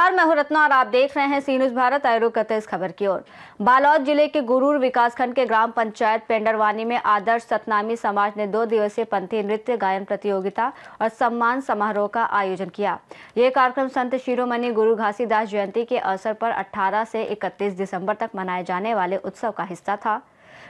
नमस्कार, मैं हूं रत्ना और आप देख रहे हैं सी न्यूज़ भारत। आए रुक करते इस खबर की ओर। बालोद जिले के गुरूर विकासखंड के ग्राम पंचायत पेंडरवानी में आदर्श सतनामी समाज ने 2 दिवसीय पंथी नृत्य गायन प्रतियोगिता और सम्मान समारोह का आयोजन किया। यह कार्यक्रम संत शिरोमणि गुरु घासीदास जयंती के अवसर पर 18 से 31 दिसंबर तक मनाए जाने वाले उत्सव का हिस्सा था।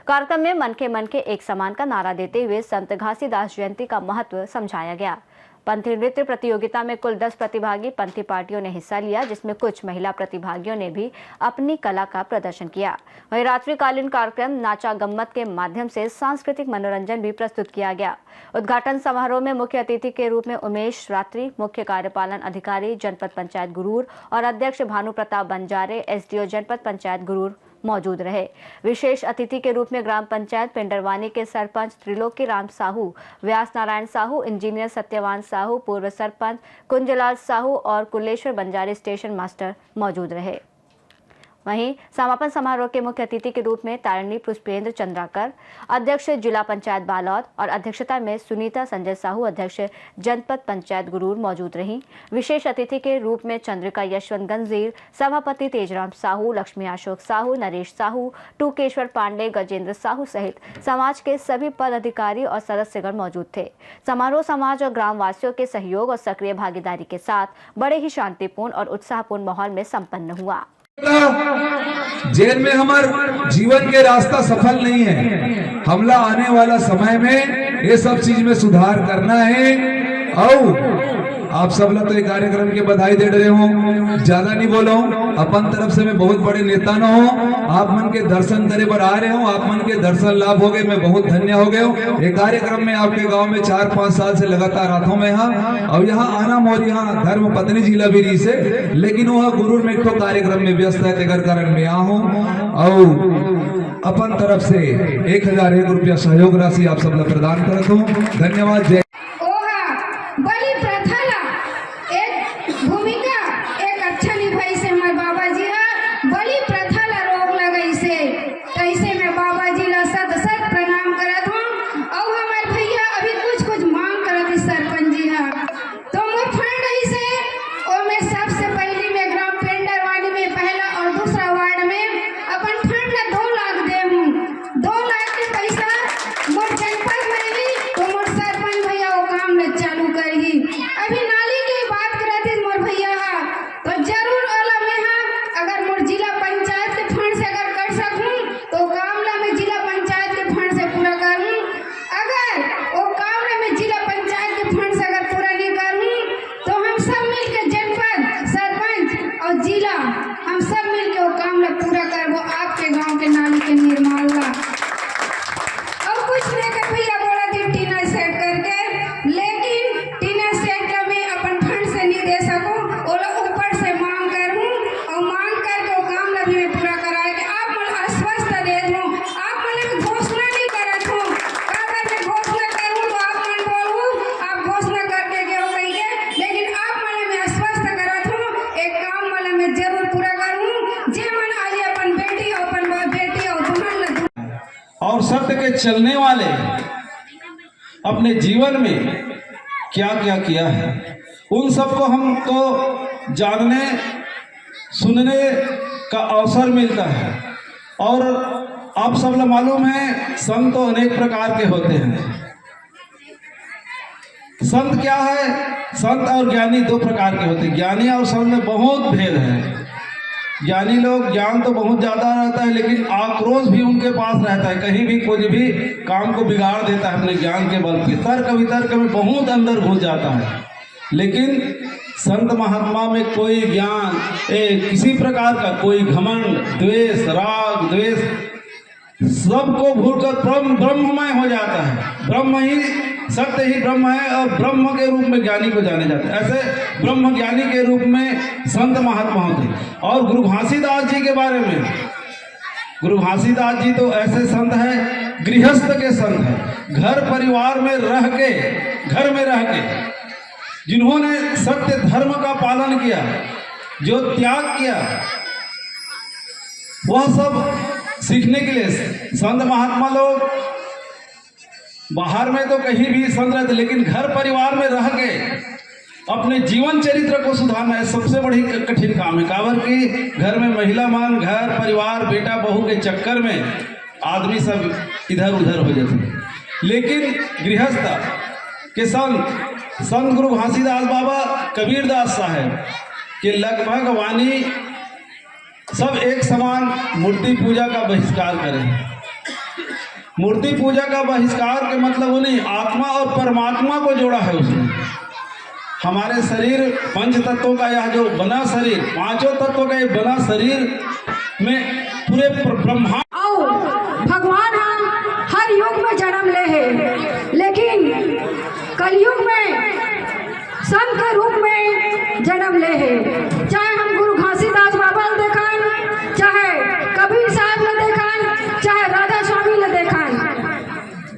कार्यक्रम में मन के एक समान का नारा देते हुए संत घासीदास जयंती का महत्व समझाया गया। पंथी नृत्य प्रतियोगिता में कुल 10 प्रतिभागी पंथी पार्टियों ने हिस्सा लिया, जिसमें कुछ महिला प्रतिभागियों ने भी अपनी कला का प्रदर्शन किया। वहीं रात्रिकालीन कार्यक्रम नाचा गम्मत के माध्यम से सांस्कृतिक मनोरंजन भी प्रस्तुत किया गया। उद्घाटन समारोह में मुख्य अतिथि के रूप में उमेश रात्रि, मुख्य कार्यपालन अधिकारी जनपद पंचायत गुरूर और अध्यक्ष भानु प्रताप बंजारे, एसडीओ जनपद पंचायत गुरूर मौजूद रहे। विशेष अतिथि के रूप में ग्राम पंचायत पेंडरवानी के सरपंच त्रिलोकी राम साहू, व्यास नारायण साहू, इंजीनियर सत्यवान साहू, पूर्व सरपंच कुंजलाल साहू और कुलेश्वर बंजारे स्टेशन मास्टर मौजूद रहे। वहीं समापन समारोह के मुख्य अतिथि के रूप में तारिणी पुष्पेंद्र चंद्राकर, अध्यक्ष जिला पंचायत बालोद और अध्यक्षता में सुनीता संजय साहू, अध्यक्ष जनपद पंचायत गुरूर मौजूद रहीं। विशेष अतिथि के रूप में चंद्रिका यशवंत गंजीर, सभापति तेजराम साहू, लक्ष्मी अशोक साहू, नरेश साहू, टूकेश्वर पांडे, गजेंद्र साहू सहित समाज के सभी पदाधिकारी और सदस्यगण मौजूद थे। समारोह समाज और ग्रामवासियों के सहयोग और सक्रिय भागीदारी के साथ बड़े ही शांतिपूर्ण और उत्साहपूर्ण माहौल में संपन्न हुआ। जेल में हमारे जीवन के रास्ता सफल नहीं है। हमला आने वाला समय में ये सब चीज में सुधार करना है। और आप सब लोग तो ये कार्यक्रम के बधाई दे रहे हो, ज्यादा नहीं बोलो। अपन तरफ से मैं बहुत बड़े नेता न हो, आप मन के दर्शन करे पर आ रहे हो, आप मन के दर्शन लाभ हो गए, मैं बहुत धन्य हो गए। ये कार्यक्रम में आपके गांव में 4-5 साल से लगातार आता हूं मैं यहाँ, और यहाँ आना मोर यहाँ धर्म पत्नी जिला भी रही से, लेकिन वह गुरूर में एक कार्यक्रम में व्यस्त है, तेगर कारण में यहाँ हूँ। और अपन तरफ से 1001 रुपया सहयोग राशि आप सब लोग प्रदान करता हूँ। धन्यवाद। जय और सत्य के चलने वाले अपने जीवन में क्या क्या किया है, उन सबको हमको जानने सुनने का अवसर मिलता है। और आप सब लोग मालूम है, संत तो अनेक प्रकार के होते हैं। संत क्या है? संत और ज्ञानी 2 प्रकार के होते हैं। ज्ञानी और संत में बहुत भेद है। ज्ञानी लोग ज्ञान तो बहुत ज्यादा रहता है, लेकिन आक्रोश भी उनके पास रहता है, कहीं भी कुछ भी काम को बिगाड़ देता है अपने ज्ञान के बल पे। तर्क वितर्क में बहुत अंदर घुस जाता है। लेकिन संत महात्मा में कोई ज्ञान किसी प्रकार का, कोई घमंड, द्वेष, राग द्वेष सबको भूलकर ब्रह्ममय हो जाता है। ब्रह्म ही सत्य ही ब्रह्म है, और ब्रह्म के रूप में ज्ञानी को जाने जाते हैं। ऐसे ब्रह्म ज्ञानी के रूप में संत महात्मा होते हैं। और गुरु घासीदास जी के बारे में, गुरु घासीदास जी तो ऐसे संत हैं, गृहस्थ के संत हैं। घर परिवार में रह के, घर में रह के जिन्होंने सत्य धर्म का पालन किया, जो त्याग किया, वह सब सीखने के लिए संत महात्मा लोग बाहर में तो कहीं भी संत रहते, लेकिन घर परिवार में रह के अपने जीवन चरित्र को सुधारना है सबसे बड़ी कठिन काम है। काबर की घर में महिला मान, घर परिवार, बेटा बहू के चक्कर में आदमी सब इधर उधर हो जाते हैं। लेकिन गृहस्थ के संत गुरु घासीदास बाबा, कबीरदास साहब के लगभग वाणी सब एक समान मूर्ति पूजा का बहिष्कार करें। मूर्ति पूजा का बहिष्कार के मतलब वो नहीं, आत्मा और परमात्मा को जोड़ा है उसने। हमारे शरीर पंच तत्वों का यह जो बना शरीर, पांचों तत्वों का ये बना शरीर में पूरे ब्रह्मांड भगवान हम हर युग में जन्म ले हैं, लेकिन कलयुग में संत के रूप में जन्म ले हैं। चाहे हम गुरु घासीदास बाबा ने देखन, चाहे कबीर साहब ने देखन, चाहे राधा स्वामी ने देखन,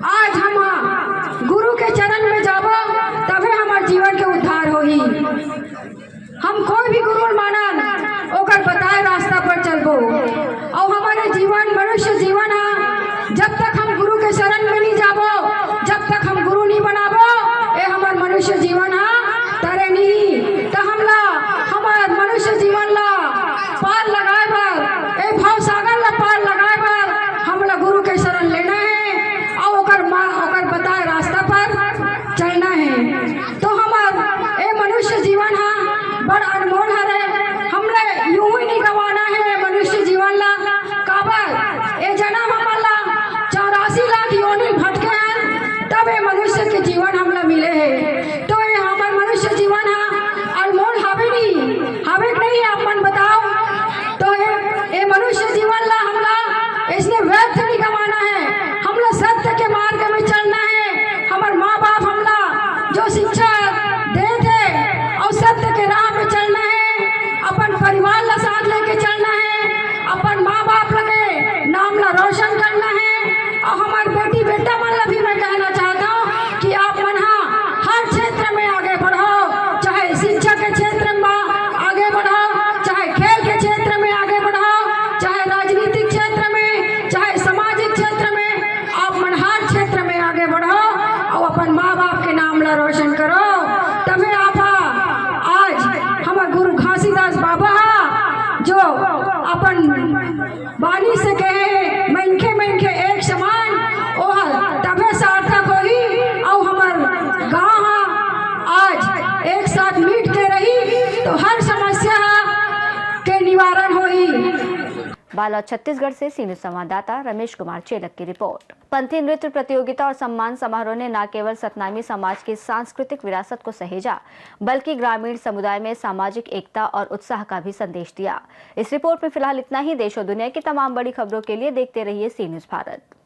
आज हम गुरु के चरण में जाबो तबे हमारे जीवन के उद्धार होई। हम कोई भी गुरु मानन ओकर बताए रास्ता पर चलबो और हमारे जीवन मनुष्य जीवन है। जब तक हम गुरु के शरण में नहीं जाबो, जब तक हम गुरु नहीं बनाबो, ये हमार मनुष्य जीवन है तरे नहीं। तो हमला हमार मनुष्य जीवन ला पार लगाए बर, ए भाव सागर ला पार लगाए बर हमला गुरु के शरण लेना है और ओकर बताए रास्ता पर चलना है। तो हमार ए मनुष्य जीवन है बड़ अनमोल है, हमने यूं ही नहीं गंवाना है मनुष्य जीवन ला। काबर ए जन्म हमला 84 लाख योनि भटके हैं तब ये मनुष्य के जीवन हमला मिले है। तो ये हमार मनुष्य जीवन है अनमोल हवे नहीं अपन बताओ। तो ये मनुष्य जीवन ला हमला इसने व्यर्थ नहीं गंवाना है, हमला सत्य के मार्ग में चलना है। हमार माँ बाप हमला जो शिक्षा दे थे और सत्य के राह पे चलना है, अपन परिवार ला साथ लेके चलना है, अपन माँ बाप लगे नाम ला रोशन करना है। और हमारे बेटी बेटा मन ला भी मैं कहना चाहता हूँ कि आप मन हर क्षेत्र में आगे बढ़ो, चाहे शिक्षा के क्षेत्र में आगे बढ़ो, चाहे खेल के क्षेत्र में आगे बढ़ो, चाहे राजनीतिक क्षेत्र में, चाहे सामाजिक क्षेत्र में, आप मन हर क्षेत्र में आगे बढ़ो और अपन माँ बाप के नाम ला रोशन करो। तभी आप आज हमारे गुरु घासीदास बाबा जो अपन वाणी से कहे मनखे एक समान, ओह तबे सार्थक होही और हमार गाँव आज एक साथ मिट के रही तो हर समस्या के निवारण होई। बालोद छत्तीसगढ़ से सी न्यूज़ संवाददाता रमेश कुमार चेलक की रिपोर्ट। पंथी नृत्य प्रतियोगिता और सम्मान समारोह ने न केवल सतनामी समाज की सांस्कृतिक विरासत को सहेजा, बल्कि ग्रामीण समुदाय में सामाजिक एकता और उत्साह का भी संदेश दिया। इस रिपोर्ट में फिलहाल इतना ही। देश और दुनिया की तमाम बड़ी खबरों के लिए देखते रहिए सी न्यूज़ भारत।